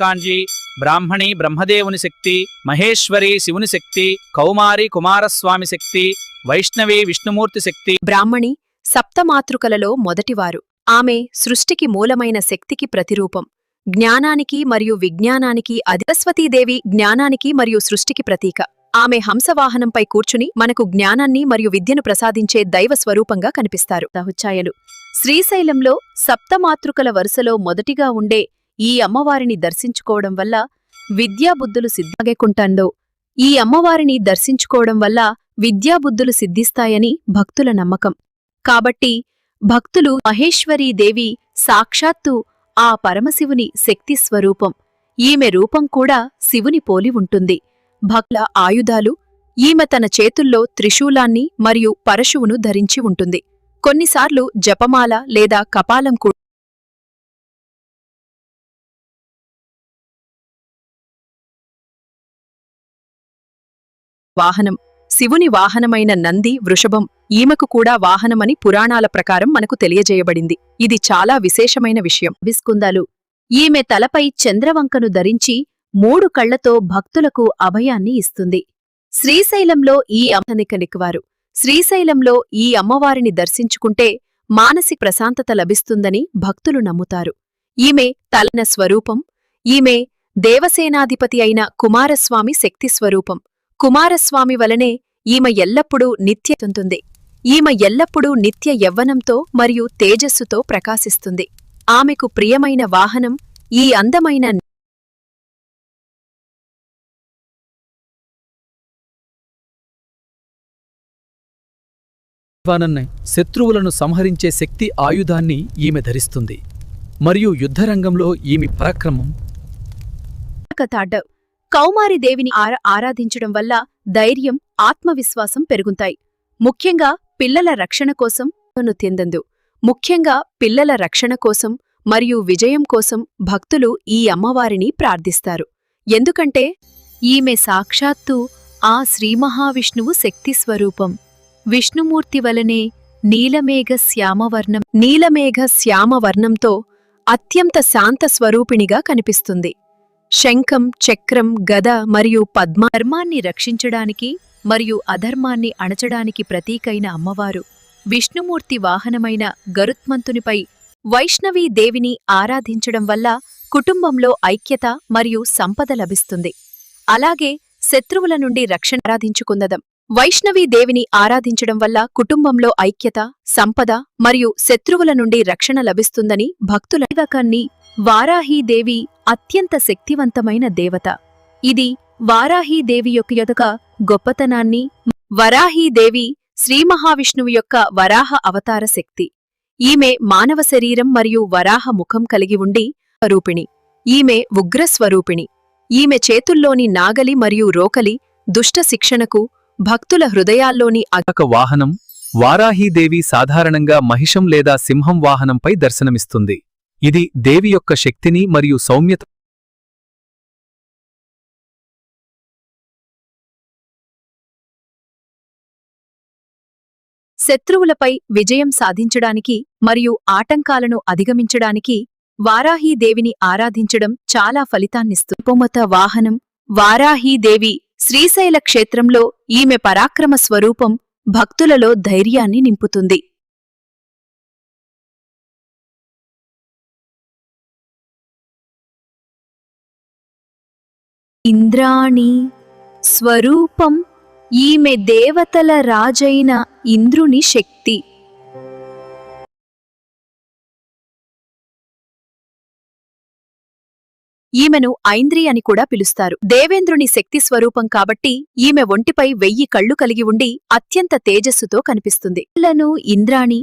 కాంజీ బ్రాహ్మణి బ్రహ్మదేవుని శక్తి, మహేశ్వరి శివుని శక్తి, కౌమారి కుమారస్వామి శక్తి, వైష్ణవి విష్ణుమూర్తి శక్తి. బ్రాహ్మణి సప్తమాతృకలలో మొదటివారు. ఆమె సృష్టికి మూలమైన శక్తికి ప్రతిరూపం. జ్ఞానానికి మరియు విజ్ఞానానికి అధిపస్వతీదేవి జ్ఞానానికి మరియు సృష్టికి ప్రతీక. ఆమె హంసవాహనంపై కూర్చుని మనకు జ్ఞానాన్ని మరియు విద్యను ప్రసాదించే దైవ స్వరూపంగా కనిపిస్తారు. దహుచ్చాయలు శ్రీశైలంలో సప్తమాతృకల వరుసలో మొదటిగా ఉండే ఈ అమ్మవారిని దర్శించుకోవడం వల్ల విద్యాబుద్ధులు సిద్ధించుకుంటాందో ఈ అమ్మవారిని దర్శించుకోవడం వల్ల విద్యాబుద్ధులు సిద్ధిస్తాయని భక్తుల నమ్మకం. కాబట్టి భక్తులు మహేశ్వరీదేవి సాక్షాత్తు ఆ పరమశివుని శక్తి స్వరూపం. ఈమె రూపం కూడా శివుని పోలి ఉంటుంది. భక్తుల ఆయుధాలు ఈమె తన చేతుల్లో త్రిశూలాన్ని మరియు పరశువును ధరించి ఉంటుంది. కొన్నిసార్లు జపమాల లేదా కపాలం కూడా వాహనం. శివుని వాహనమైన నంది వృషభం ఈమెకు కూడా వాహనమని పురాణాల ప్రకారం మనకు తెలియజేయబడింది. ఇది చాలా విశేషమైన విషయం. విస్కుందాలు ఈమె తలపై చంద్రవంకను ధరించి 3 కళ్లతో భక్తులకు అభయాన్ని ఇస్తుంది. శ్రీశైలంలో ఈ అమ్మనికనికవారు శ్రీశైలంలో ఈ అమ్మవారిని దర్శించుకుంటే మానసిక ప్రశాంతత లభిస్తుందని భక్తులు నమ్ముతారు. ఈమె తలన స్వరూపం. ఈమె దేవసేనాధిపతి అయిన కుమారస్వామి శక్తి స్వరూపం. కుమారస్వామి వలనే ఈమె ఎల్లప్పుడూ నిత్యతుంటుంది. ఈమె ఎల్లప్పుడూ నిత్య యవ్వనంతో మరియు తేజస్సుతో ప్రకాశిస్తుంది. ఆమెకు ప్రియమైన వాహనం ఈ అందమైన శత్రువులను సంహరించే శక్తి ఆయుధాన్ని ఈమె ధరిస్తుంది. మరియు యుద్ధరంగంలో ఈమె పరాక్రమం. కౌమారిదేవిని ఆరాధించడం వల్ల ధైర్యం, ఆత్మవిశ్వాసం పెరుగుతాయి. ముఖ్యంగా పిల్లల రక్షణ కోసం ముఖ్యంగా పిల్లల రక్షణ కోసం మరియు విజయం కోసం భక్తులు ఈ అమ్మవారిని ప్రార్థిస్తారు. ఎందుకంటే ఈమె సాక్షాత్తు ఆ శ్రీమహావిష్ణువు శక్తి స్వరూపం. విష్ణుమూర్తి వలనే నీలమేఘ శ్యామవర్ణంతో అత్యంత శాంత స్వరూపిణిగా కనిపిస్తుంది. శంఖం, చక్రం, గద మరియు పద్మ ధర్మాన్ని రక్షించడానికి మరియు అధర్మాన్ని అణచడానికి ప్రతీకైన అమ్మవారు. విష్ణుమూర్తి వాహనమైన గరుత్మంతునిపై వైష్ణవీదేవిని ఆరాధించడం వల్ల కుటుంబంలో ఐక్యత మరియు సంపద లభిస్తుంది. అలాగే శత్రువుల నుండి రక్షణ ఆరాధించుకుందం. వైష్ణవీదేవిని ఆరాధించడం వల్ల కుటుంబంలో ఐక్యత, సంపద మరియు శత్రువుల నుండి రక్షణ లభిస్తుందని భక్తుల కన్ని వారాహీదేవి అత్యంత శక్తివంతమైన దేవత. ఇది వారాహీదేవి యొక్క గొప్పతనాన్ని వరాహీదేవి శ్రీమహావిష్ణువు యొక్క వరాహ అవతార శక్తి. ఈమె మానవ శరీరం మరియు వరాహ ముఖం కలిగి ఉండి స్వరూపిణి. ఈమె ఉగ్రస్వరూపిణి. ఈమె చేతుల్లోని నాగలి మరియు రోకలి దుష్ట శిక్షణకు, భక్తుల హృదయాల్లోని వాహనం. వారాహీదేవి సాధారణంగా మహిషం లేదా సింహం వాహనంపై దర్శనమిస్తుంది. ఇది దేవి యొక్క శక్తిని మరియు సౌమ్యత శత్రువులపై విజయం సాధించడానికి మరియు ఆటంకాలను అధిగమించడానికి వారాహీదేవిని ఆరాధించడం చాలా ఫలితాన్నిస్తుంది. ఉపమత వాహనం వారాహీదేవి శ్రీశైల క్షేత్రంలో ఈమె పరాక్రమ స్వరూపం భక్తులలో ధైర్యాన్ని నింపుతుంది. ఇంద్రాణి స్వరూపం ఈమె దేవతల రాజైన ఇంద్రుని శక్తి. ఈమెను ఐంద్రి అని కూడా పిలుస్తారు. దేవేంద్రుని శక్తి స్వరూపం కాబట్టి ఈమె ఒంటిపై 1000 కళ్ళు కలిగి ఉండి అత్యంత తేజస్సుతో కనిపిస్తుంది. ఇంద్రాణి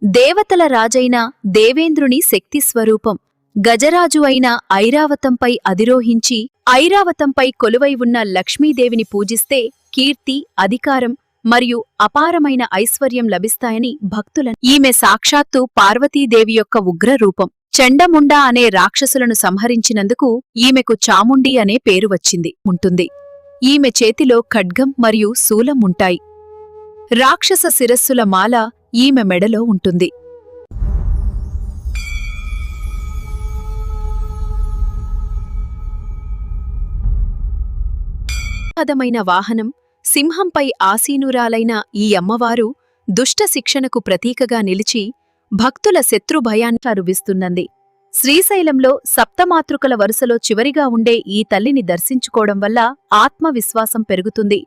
దేవతల రాజైన దేవేంద్రుని శక్తి స్వరూపం. గజరాజు అయిన ఐరావతంపై అధిరోహించి ఐరావతంపై కొలువై ఉన్న లక్ష్మీదేవిని పూజిస్తే కీర్తి, అధికారం మరియు అపారమైన ఐశ్వర్యం లభిస్తాయని భక్తులను. ఈమె సాక్షాత్తు పార్వతీదేవి యొక్క ఉగ్ర రూపం. చండముండా అనే రాక్షసులను సంహరించినందుకు ఈమెకు చాముండి అనే పేరు ఉంటుంది. ఈమె చేతిలో ఖడ్గం మరియు శూలం ఉంటాయి. రాక్షస శిరస్సుల మాల ఈమె మెడలో ఉంటుంది. పదమైన వాహనం సింహంపై ఆసీనురాలైన ఈ అమ్మవారు దుష్ట శిక్షణకు ప్రతీకగా నిలిచి భక్తుల శత్రు భయాన్ని అరువిస్తున్నది. శ్రీశైలంలో సప్తమాతృకల వరుసలో చివరిగా ఉండే ఈ తల్లిని దర్శించుకోవడం వల్ల ఆత్మవిశ్వాసం పెరుగుతుంది.